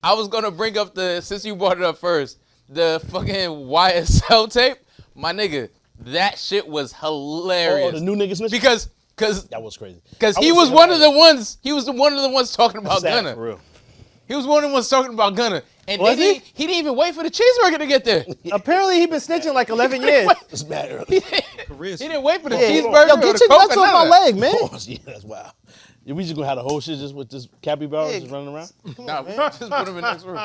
I was gonna bring up since you brought it up first, the fucking YSL tape. My nigga, that shit was hilarious. Oh, the new nigga snitch? Because that was crazy. Because he was one of the ones. He was one of the ones talking about Sad, Gunna. for real. He was one of the ones talking about Gunna, and Was he didn't even wait for the cheeseburger to get there. Apparently, he been snitching like 11 years. It's mad early. He didn't wait for the Yeah. cheeseburger. Yo, or get the your Coke nuts or off none my of that. leg, man. Yeah, that's wild. Yeah, we just gonna have the whole shit just with this capybara just running around? Nah, just put him in the next room.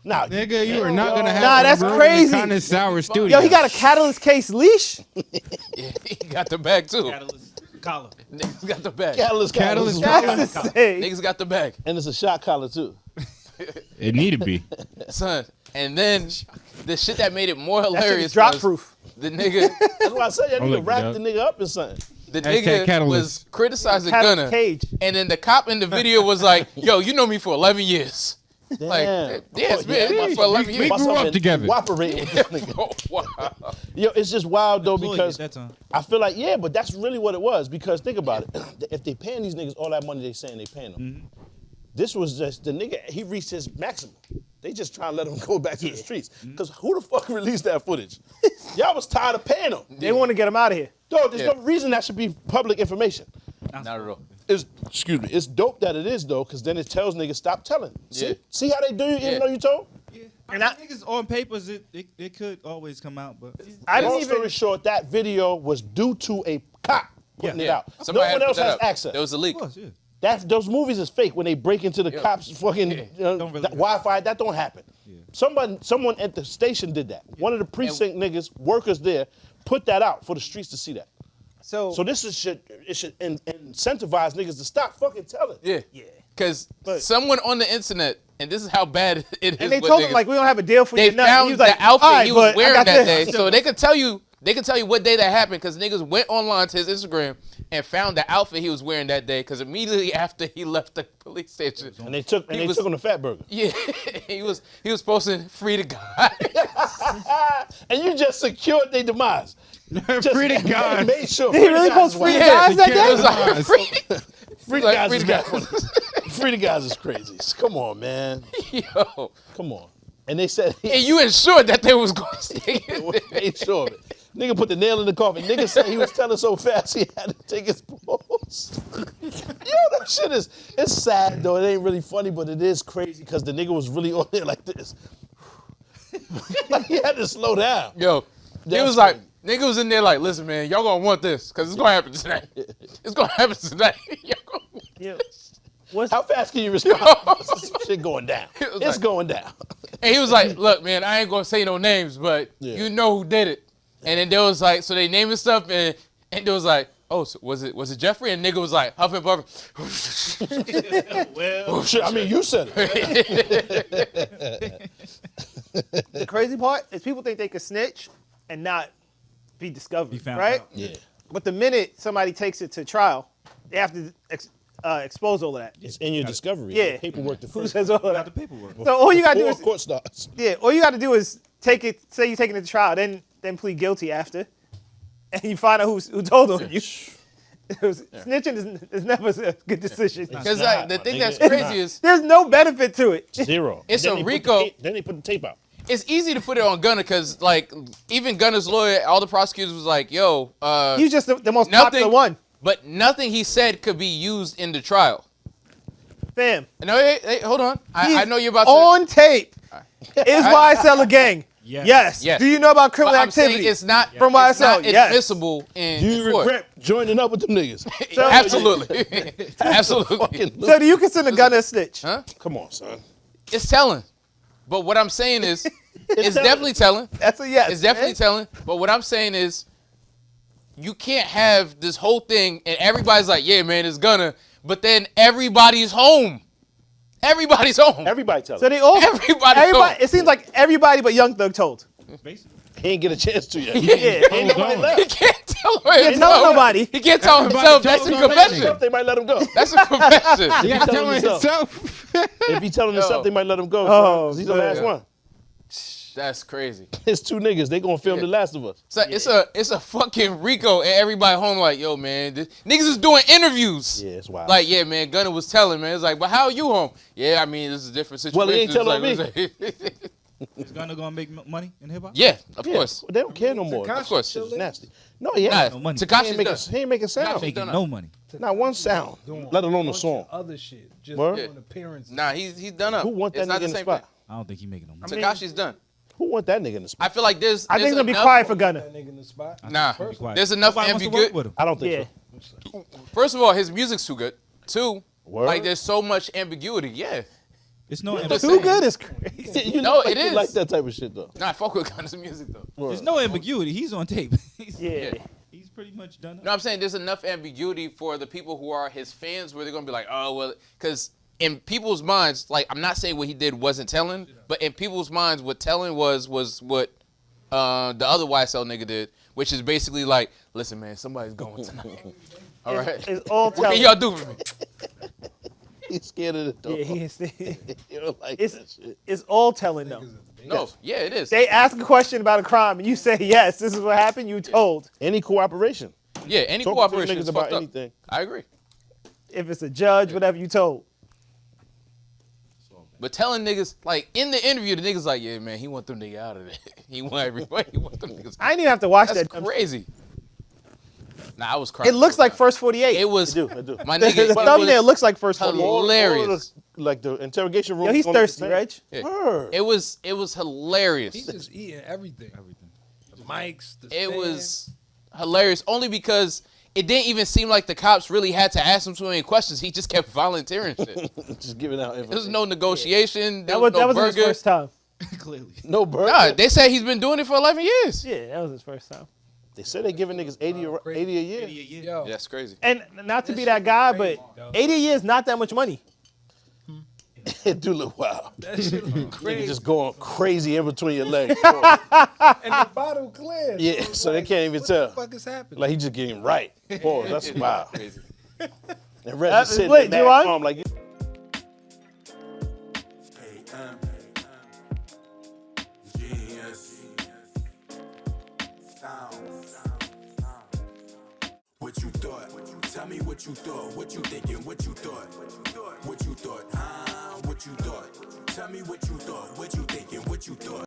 Nah, Nigga, you are not gonna have Nah, that's crazy. kind of sour studio. Yo, he got a catalyst case leash. Yeah, he got the bag too. Catalyst collar. Niggas got the bag. Catalyst. That's insane. Niggas got the bag, And it's a shot collar too. It need to be. son. And then the shit that made it more That shit hilarious is drop was proof. the nigga. That's why I said y'all I'm need to looking wrap it up. the nigga up in something. The Hashtag nigga catalyst. was criticizing Catalyst Gunna, cage. and then the cop in the video was like, "Yo, you know me for 11 years." Like, Damn. yeah, it's been yeah, for 11 we years. grew up together. Cooperating with this nigga. Oh, wow. Yo, it's just wild though Employee because at that time. I feel like, yeah, but that's really what it was. Because think about it. If they paying these niggas all that money they saying they paying them, this was just, the nigga, he reached his maximum. They just trying to let him go back to the streets. Because who the fuck released that footage? Y'all was tired of paying him. They want to get him out of here. Dog, there's no reason that should be public information. Not at all. It's dope that it is though, because then it tells niggas stop telling. Yeah. See how they do you even Yeah. though you told? Yeah. And I think niggas on papers, it could always come out, but I Long didn't story even. short, that video was due to a cop putting it out. No Somebody had one to else put that has up. access. There was a leak. of course, yeah. Those movies is fake when they break into the cops' fucking Don't really Wi-Fi. That don't happen. Someone at the station did that. One of the precinct niggas, workers there, put that out for the streets to see that. So So this is it should incentivize niggas to stop fucking telling. Yeah. Yeah. Because someone on the internet, and this is how bad it is. and they with told him niggas, like we don't have a deal for they you. nothing. found He was like, the outfit "All right, he was but I wearing got that this." day, so they could tell you what day that happened. Because niggas went online to his Instagram and found the outfit he was wearing that day. Because immediately after he left the police station, And they took was- him to Fat Burger. yeah, he was posting free to God. And you just secured their demise. Just Free to God. Made sure. Did he really post free to guys that it day? was like free. Free to like, guys free is to mad guys. funny. Free to guys is crazy. Come on, man. Yo, Come on. And they said and you ensured that they was going to stay in there. made sure of it. Nigga put the nail in the coffin. Nigga said he was telling so fast he had to take his pulse. Yo, that shit it's sad though. It ain't really funny, but it is crazy because the nigga was really on there like this. Like he had to slow down. Yo, he That's was like, nigga was in there like, listen, man, y'all gonna want this, because it's gonna happen tonight. It's gonna happen tonight. Y'all gonna want Yeah. What's How fast can you respond? This shit going down. It was It's like- going down. And he was like, look, man, I ain't gonna say no names, but Yeah. you know who did it. And then there was like, so they naming stuff, and there was like, oh, so was it Jeffrey? And nigga was like, Huff and Puff. Oh, shit, I mean, you said it. the crazy part is people think they can snitch and not be discovered, Be found right? out. Yeah. But the minute somebody takes it to trial, they have to expose all of that. It's in your discovery. Yeah. The paperwork to Who first. says all of Got that? the paperwork. So all you gotta do Before is court starts. all you gotta do is take it. Say you're taking it to trial, then plead guilty after, and you find out who told on you. Snitching is never a good decision. Because not, the my thing nigga, that's it's crazy not. is, There's no benefit to it. Zero. It's Then a they put the RICO. Then they put the tape out. it's easy to put it on Gunna, because like, even Gunna's lawyer, all the prosecutors was like, yo, He's just the most nothing, popular one. But nothing he said could be used in the trial. Fam. No, hey, hold on. I He's know you're about to. on tape. Is YSL a gang? Yes. Yes. Do you know about criminal But I'm saying activity? it's not From it's YSL, not yes. admissible in Do you court. regret joining up with them niggas? Absolutely. Absolutely. So do you consider Gunna a snitch? Huh? Come on, son. It's telling. But what I'm saying is, it's telling. definitely telling. That's a yes. It's definitely man. telling. But what I'm saying is, you can't have this whole thing and everybody's like, yeah, man, it's Gunna. But then everybody's home. Everybody's home. Everybody tell So him. they all. Everybody told. It seems like everybody but Young Thug told. Basically. He ain't get a chance to yet. Yeah. Ain't nobody He left. can't tell him can't tell himself. nobody. He can't tell himself. That's a told him confession. They might let him go. That's a confession. You gotta He tell telling him himself. If he telling himself, they might let him go. Oh, He's the last man. one. That's crazy. It's 2 niggas. They gonna film The Last of Us. So it's a fucking Rico, and everybody home like, yo, man, niggas is doing interviews. Yeah, it's wild. Like, yeah, man, Gunna was telling, man. It's like, but how are you home? Yeah, I mean, this is a different situation. Well, he ain't telling Is Gunna gonna make money in hip hop? Yeah, of Yeah, course. they don't care no more. Of course. Shit is nasty. No, yeah. Nah, No money. He ain't Tekashi's making, done. he ain't making sound. Tekashi- Making done no money. Not one sound, let alone a song. Other shit, just Word? doing appearances. Nah, he's done up. Who want that It's not nigga in the same spot? thing. I don't think he making no money. Tekashi's done. Who want that nigga in the spot? I feel like there's. I think it's there's gonna be enough- quiet for Gunna. That nigga in the spot. Nah, Be quiet. there's enough Nobody wants to work ambiguity. with him. I don't think Yeah. so. First of all, his music's too good. 2, Word? like there's so much ambiguity. Yeah. It's no Just ambiguity. Too good is crazy. You No, look like it you is. like that type of shit though. Nah, I fuck with Gunna's music though. There's no ambiguity. He's on tape. Yeah. He's pretty much done. No, I'm saying there's enough ambiguity for the people who are his fans where they're gonna be like, oh well, because in people's minds, like I'm not saying what he did wasn't telling, but in people's minds, what telling was what the other YSL nigga did, which is basically like, listen, man, somebody's going tonight. All right, It's all what can telling. y'all do for me? He's scared of the dog. Yeah, he is. You don't like It's that shit. it's all telling though. No, yeah, it is. They ask a question about a crime and you say yes, this is what happened. You told. Any cooperation. Yeah, any Talk to them cooperation niggas is about fucked up. anything. I agree. If it's a judge, whatever you told. But telling niggas, like, in the interview, the niggas like, yeah, man, he want them niggas out of there. He want everybody. He want them niggas. I didn't even have to watch That's that. crazy. Nah, I was crying. It looks like First 48. It was. I do. My the nigga. it thumbnail was looks like First 48. hilarious. All the, like the interrogation room. Yo, he's gonna be the thirsty, same. Reg. Yeah. Word. It was hilarious. He's just eating everything. The mics, the It stand. was hilarious only because it didn't even seem like the cops really had to ask him too many questions. He just kept volunteering shit. Just giving out There was information. no negotiation. There That was was no that was his burger. first time. Clearly. No burger. Nah, they said he's been doing it for 11 years. Yeah, that was his first time. They said they giving niggas 80 a year. Yo, That's crazy. And not to be that guy, but 80 years not that much money. It do look wild. that shit look Nigga crazy. just going crazy in between your legs. And the bottle clear. Yeah, it's so they like, can't even what tell. the fuck is happening? Like he just getting right. Pause. That's wild. Crazy. And Reg That's is sitting lit. in that You on? calm like What you thought? Tell me what you thought. What you thinking? What you thought? What you thought? What you thought? Tell me what you thought. What you thinking? What you thought?